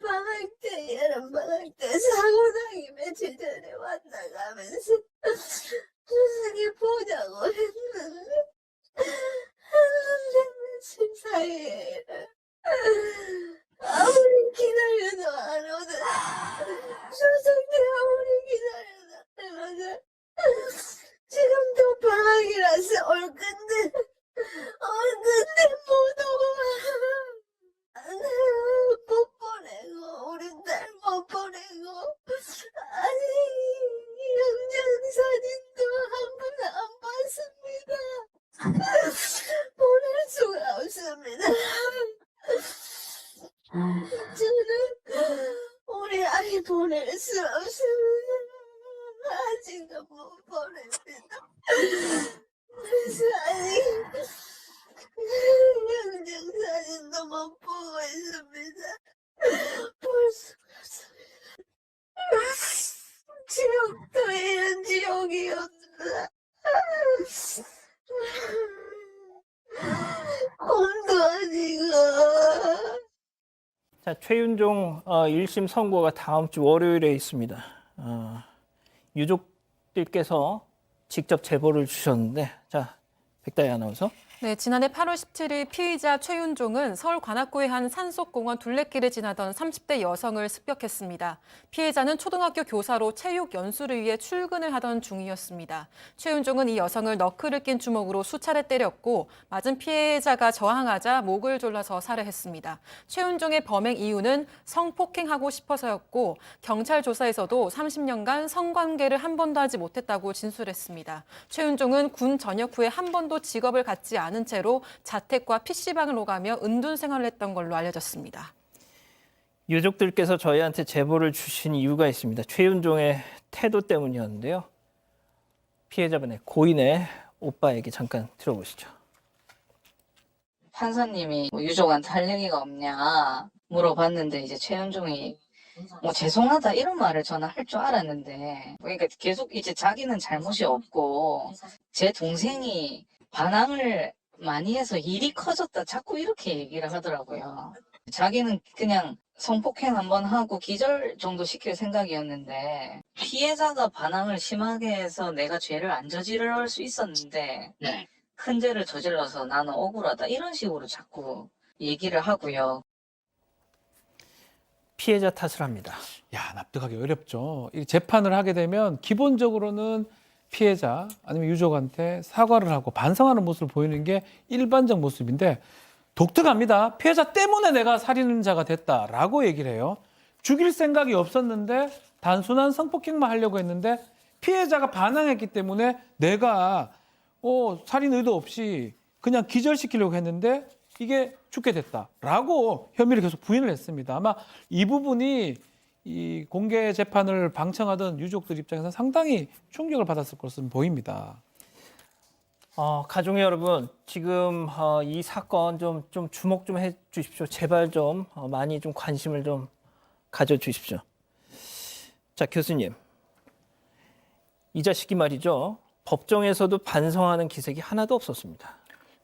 방학 때, 여름 방학 때 사고 나기 며칠 전에 왔다 가면서 주석이 보자고 했는데 며칠 사이에 아무리 기다려도 안 오던 주석 때 아무리 기다려도 안 오던 지금도 방학이라서 올 건데 못 오고 못 보내고 우리 딸 못 보내고 아직 영장 사진도 한 번 안 봤습니다. 보낼 수가 없습니다. 저는 우리 아이 보낼 수 없습니다. 아직도 못 보냅니다. 그래서 아직 영장 사진도 못 보고 있습니다. 볼 수가 없습니다. 지옥도 이런 지옥이 없습니다. 꿈도 아니고. 자, 최윤종 1심 선고가 다음 주 월요일에 있습니다. 유족들께서 직접 제보를 주셨는데, 자, 백다희 아나운서. 네, 지난해 8월 17일 피의자 최윤종은 서울 관악구의 한 산속공원 둘레길을 지나던 30대 여성을 습격했습니다. 피해자는 초등학교 교사로 체육 연수를 위해 출근을 하던 중이었습니다. 최윤종은 이 여성을 너클을 낀 주먹으로 수차례 때렸고 맞은 피해자가 저항하자 목을 졸라서 살해했습니다. 최윤종의 범행 이유는 성폭행하고 싶어서였고 경찰 조사에서도 30년간 성관계를 한 번도 하지 못했다고 진술했습니다. 최윤종은 군 전역 후에 한 번도 직업을 갖지 않은 채로 자택과 PC방을 오가며 은둔 생활을 했던 걸로 알려졌습니다. 유족들께서 저희한테 제보를 주신 이유가 있습니다. 최윤종의 태도 때문이었는데요. 피해자분의 고인의 오빠 얘기 잠깐 들어보시죠. 판사님이 유족한테 할 얘기가 없냐 물어봤는데 이제 최윤종이 죄송하다 이런 말을 저는 할 줄 알았는데 그러니까 계속 이제 자기는 잘못이 없고 제 동생이 반항을 많이 해서 일이 커졌다 자꾸 이렇게 얘기를 하더라고요. 자기는 그냥 성폭행 한번 하고 기절 정도 시킬 생각이었는데 피해자가 반항을 심하게 해서 내가 죄를 안 저지를 수 있었는데 큰 죄를 저질러서 나는 억울하다 이런 식으로 자꾸 얘기를 하고요. 피해자 탓을 합니다. 야, 납득하기 어렵죠. 이 재판을 하게 되면 기본적으로는 피해자 아니면 유족한테 사과를 하고 반성하는 모습을 보이는 게 일반적 모습인데 독특합니다. 피해자 때문에 내가 살인자가 됐다라고 얘기를 해요. 죽일 생각이 없었는데 단순한 성폭행만 하려고 했는데 피해자가 반항했기 때문에 내가 살인 의도 없이 그냥 기절시키려고 했는데 이게 죽게 됐다라고 혐의를 계속 부인을 했습니다. 아마 이 부분이 이 공개 재판을 방청하던 유족들 입장에서 상당히 충격을 받았을 것으로 보입니다. 가족의 여러분, 지금 이 사건 좀 주목 좀 해주십시오. 제발 좀 많이 좀 관심을 좀 가져주십시오. 자, 교수님, 이 자식이 말이죠. 법정에서도 반성하는 기색이 하나도 없었습니다.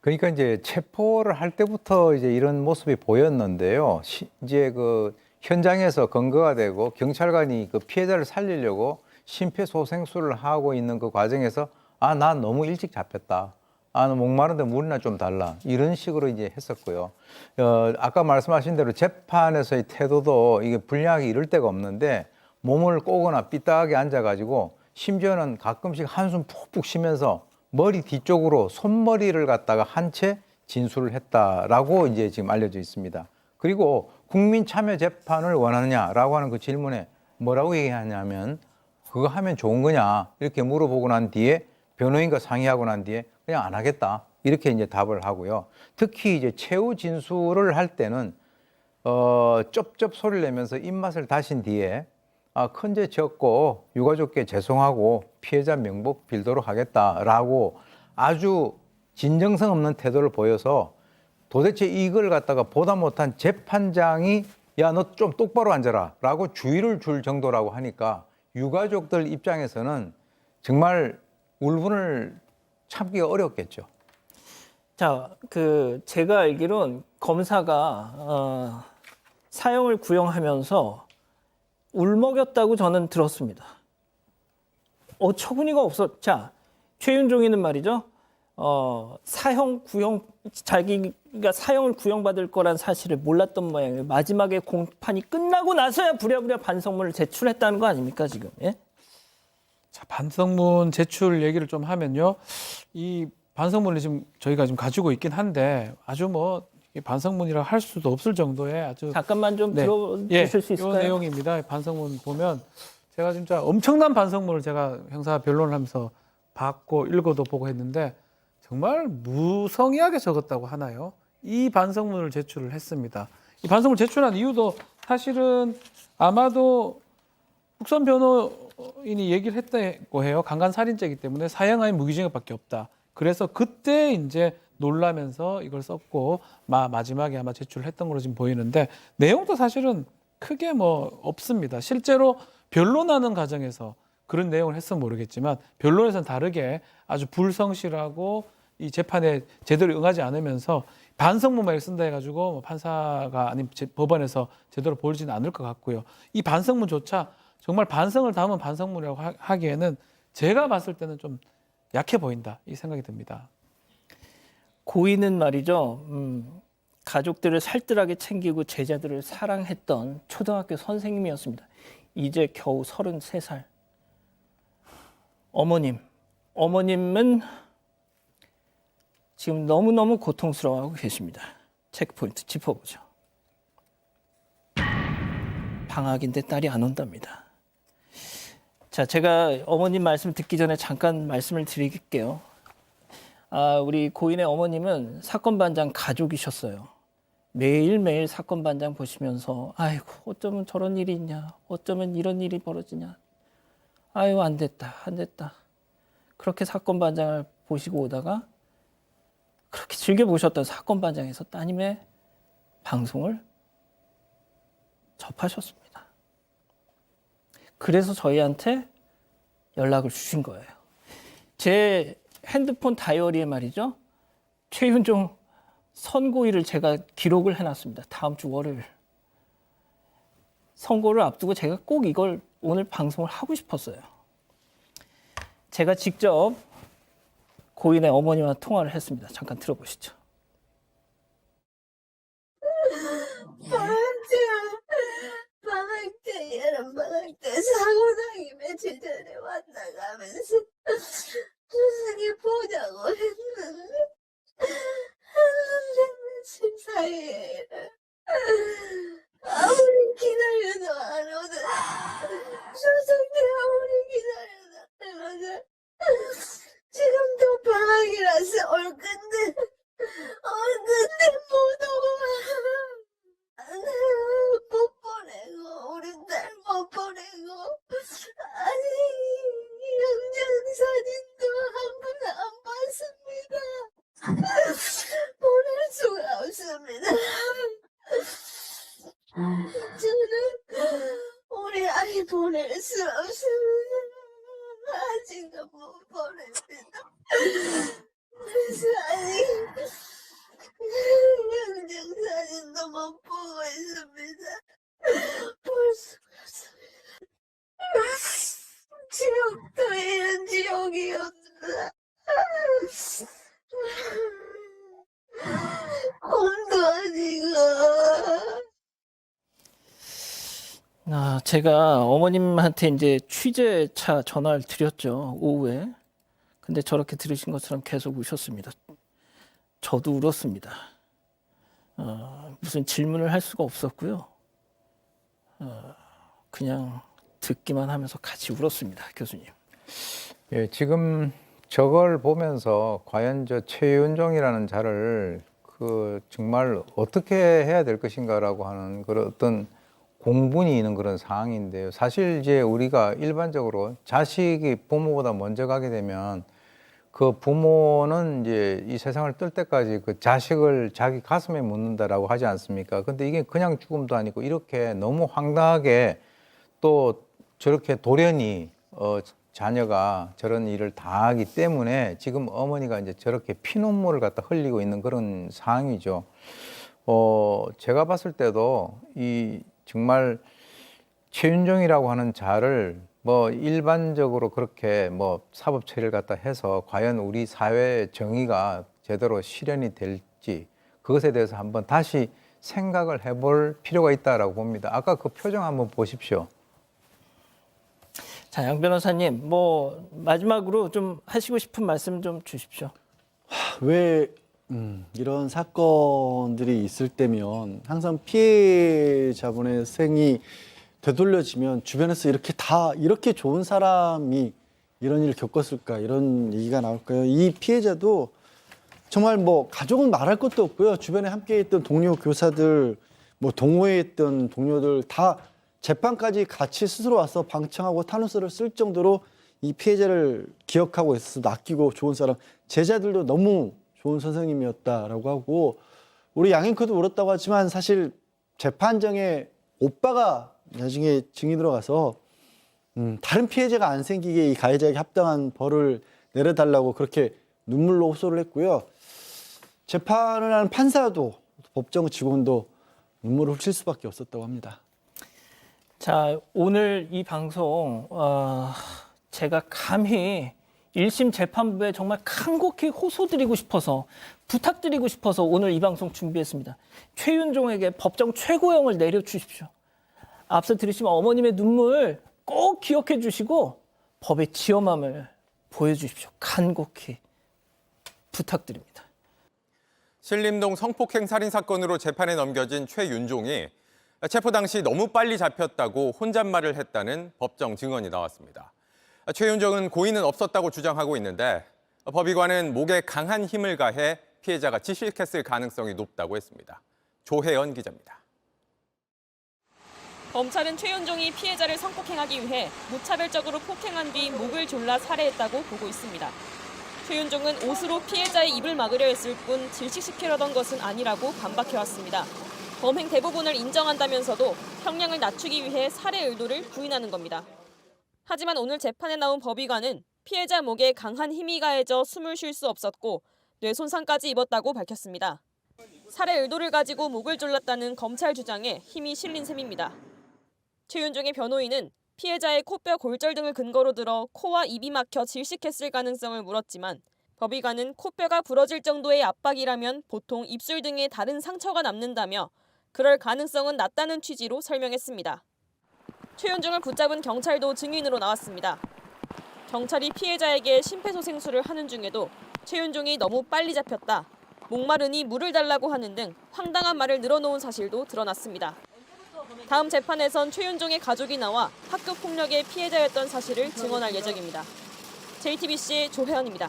그러니까 이제 체포를 할 때부터 이제 이런 모습이 보였는데요. 이제 그 현장에서 근거가 되고 경찰관이 그 피해자를 살리려고 심폐소생술을 하고 있는 그 과정에서 난 너무 일찍 잡혔다. 너 목마른데 물이나 좀 달라. 이런 식으로 이제 했었고요. 아까 말씀하신 대로 재판에서의 태도도 이게 불량하게 이를 데가 없는데 몸을 꼬거나 삐딱하게 앉아가지고 심지어는 가끔씩 한숨 푹푹 쉬면서 머리 뒤쪽으로 손머리를 갖다가 한 채 진술을 했다라고 이제 지금 알려져 있습니다. 그리고 국민 참여 재판을 원하느냐라고 하는 그 질문에 뭐라고 얘기하냐면 그거 하면 좋은 거냐 이렇게 물어보고 난 뒤에 변호인과 상의하고 난 뒤에 그냥 안 하겠다 이렇게 이제 답을 하고요. 특히 이제 최후 진술을 할 때는 쩝쩝 소리를 내면서 입맛을 다신 뒤에 큰 죄 지었고 유가족께 죄송하고 피해자 명복 빌도록 하겠다라고 아주 진정성 없는 태도를 보여서 도대체 이걸 갖다가 보다 못한 재판장이 야, 너 좀 똑바로 앉아라 라고 주의를 줄 정도라고 하니까 유가족들 입장에서는 정말 울분을 참기가 어렵겠죠. 자, 제가 알기론 검사가 사형을 구형하면서 울먹였다고 저는 들었습니다. 어처구니가 없어. 자, 최윤종이는 말이죠. 자기가 사형을 구형받을 거란 사실을 몰랐던 모양이에요. 마지막에 공판이 끝나고 나서야 부랴부랴 반성문을 제출했다는 거 아닙니까, 지금? 예? 자, 반성문 제출 얘기를 좀 하면요. 이 반성문을 지금 저희가 지금 가지고 있긴 한데 아주 뭐 반성문이라 할 수도 없을 정도의 아주 잠깐만 좀 네. 들어주실 수 이 있을까요? 내용입니다. 반성문 보면 제가 진짜 엄청난 반성문을 제가 형사 변론을 하면서 봤고 읽어도 보고 했는데 정말 무성의하게 적었다고 하나요? 이 반성문을 제출을 했습니다. 이 반성문을 제출한 이유도 사실은 아마도 국선 변호인이 얘기를 했다고 해요. 강간살인죄이기 때문에 사형 아닌 무기징역밖에 없다. 그래서 그때 이제 놀라면서 이걸 썼고 마지막에 아마 제출을 했던 걸로 지금 보이는데 내용도 사실은 크게 뭐 없습니다. 실제로 변론하는 과정에서 그런 내용을 했으면 모르겠지만 변론에서는 다르게 아주 불성실하고 이 재판에 제대로 응하지 않으면서 반성문만 쓴다 해가지고 뭐 판사가 아니면 법원에서 제대로 보지는 않을 것 같고요. 이 반성문조차 정말 반성을 담은 반성문이라고 하기에는 제가 봤을 때는 좀 약해 보인다 이 생각이 듭니다. 고인은 말이죠. 가족들을 살뜰하게 챙기고 제자들을 사랑했던 초등학교 선생님이었습니다. 이제 겨우 33살. 어머님은 지금 너무너무 고통스러워하고 계십니다. 체크포인트 짚어보죠. 방학인데 딸이 안 온답니다. 자, 제가 어머님 말씀 듣기 전에 잠깐 말씀을 드릴게요. 우리 고인의 어머님은 사건반장 가족이셨어요. 매일매일 사건반장 보시면서 아이고 어쩌면 저런 일이 있냐, 어쩌면 이런 일이 벌어지냐, 아유 안 됐다. 그렇게 사건반장을 보시고 오다가 그렇게 즐겨보셨던 사건반장에서 따님의 방송을 접하셨습니다. 그래서 저희한테 연락을 주신 거예요. 제 핸드폰 다이어리에 말이죠. 최윤종 선고일을 제가 기록을 해놨습니다. 다음 주 월요일. 선고를 앞두고 제가 꼭 이걸 오늘 방송을 하고 싶었어요. 제가 직접 고인의 어머니와 통화를 했습니다. 잠깐 들어보시죠. 방학 때 여름 방학 때 사고 당임에 제자리 만나가면서 조승이 보자고 했는데 14일 아무리 기다려도 안 오던 조승이 아무리 기다려도 안 오던 지금도 방학이라서 올 건데 못 오고 못 보내고 우리 딸 못 보내고 아니 영장 사진도 한 번 안 봤습니다. 보낼 수가 없습니다. 저는 우리 아이 보낼 수 없습니다. 아직도 못 보냅니다. 그래서 아니 영장 사진도 못 보고 있습니다. 볼 수가 없습니다. 지옥도 이런 지옥이 없다. 꿈도 아니고. 제가 어머님한테 이제 취재차 전화를 드렸죠. 오후에. 근데 저렇게 들으신 것처럼 계속 우셨습니다. 저도 울었습니다. 무슨 질문을 할 수가 없었고요. 그냥 듣기만 하면서 같이 울었습니다, 교수님. 예, 지금 저걸 보면서 과연 저 최윤종이라는 자를 정말 어떻게 해야 될 것인가라고 하는 그런 어떤 공분이 있는 그런 상황인데요. 사실 이제 우리가 일반적으로 자식이 부모보다 먼저 가게 되면 그 부모는 이제 이 세상을 뜰 때까지 그 자식을 자기 가슴에 묻는다라고 하지 않습니까? 근데 이게 그냥 죽음도 아니고 이렇게 너무 황당하게 또 저렇게 돌연히 자녀가 저런 일을 당하기 때문에 지금 어머니가 이제 저렇게 피눈물을 갖다 흘리고 있는 그런 상황이죠. 제가 봤을 때도 이 정말 최윤종이라고 하는 자를 뭐 일반적으로 그렇게 뭐 사법 처리를 갖다 해서 과연 우리 사회의 정의가 제대로 실현이 될지 그것에 대해서 한번 다시 생각을 해볼 필요가 있다라고 봅니다. 아까 그 표정 한번 보십시오. 자, 양 변호사님, 뭐 마지막으로 좀 하시고 싶은 말씀 좀 주십시오. 왜 이런 사건들이 있을 때면 항상 피해자분의 생이 되돌려지면 주변에서 이렇게 좋은 사람이 이런 일을 겪었을까 이런 얘기가 나올까요? 이 피해자도 정말 뭐 가족은 말할 것도 없고요. 주변에 함께했던 동료 교사들, 뭐 동호회했던 동료들 다 재판까지 같이 스스로 와서 방청하고 탄원서를 쓸 정도로 이 피해자를 기억하고 있어서 아끼고 좋은 사람, 제자들도 너무 좋은 선생님이었다라고 하고 우리 양 앵커도 울었다고 하지만 사실 재판정에 오빠가 나중에 증인으로 가서 다른 피해자가 안 생기게 이 가해자에게 합당한 벌을 내려달라고 그렇게 눈물로 호소를 했고요. 재판을 하는 판사도 법정 직원도 눈물을 훔칠 수밖에 없었다고 합니다. 자, 오늘 이 방송 제가 감히 1심 재판부에 정말 간곡히 호소드리고 싶어서 부탁드리고 싶어서 오늘 이 방송 준비했습니다. 최윤종에게 법정 최고형을 내려주십시오. 앞서 들으시면 어머님의 눈물 꼭 기억해 주시고 법의 지엄함을 보여주십시오. 간곡히 부탁드립니다. 신림동 성폭행 살인 사건으로 재판에 넘겨진 최윤종이 체포 당시 너무 빨리 잡혔다고 혼잣말을 했다는 법정 증언이 나왔습니다. 최윤종은 고의는 없었다고 주장하고 있는데 법의관은 목에 강한 힘을 가해 피해자가 질식했을 가능성이 높다고 했습니다. 조혜연 기자입니다. 검찰은 최윤종이 피해자를 성폭행하기 위해 무차별적으로 폭행한 뒤 목을 졸라 살해했다고 보고 있습니다. 최윤종은 옷으로 피해자의 입을 막으려 했을 뿐 질식시키려던 것은 아니라고 반박해왔습니다. 범행 대부분을 인정한다면서도 형량을 낮추기 위해 살해 의도를 부인하는 겁니다. 하지만 오늘 재판에 나온 법의관은 피해자 목에 강한 힘이 가해져 숨을 쉴 수 없었고 뇌 손상까지 입었다고 밝혔습니다. 살해 의도를 가지고 목을 졸랐다는 검찰 주장에 힘이 실린 셈입니다. 최윤종의 변호인은 피해자의 코뼈 골절 등을 근거로 들어 코와 입이 막혀 질식했을 가능성을 물었지만 법의관은 코뼈가 부러질 정도의 압박이라면 보통 입술 등에 다른 상처가 남는다며 그럴 가능성은 낮다는 취지로 설명했습니다. 최윤종을 붙잡은 경찰도 증인으로 나왔습니다. 경찰이 피해자에게 심폐소생술을 하는 중에도 최윤종이 너무 빨리 잡혔다, 목마르니 물을 달라고 하는 등 황당한 말을 늘어놓은 사실도 드러났습니다. 다음 재판에선 최윤종의 가족이 나와 학교 폭력의 피해자였던 사실을 증언할 예정입니다. JTBC 조혜연입니다.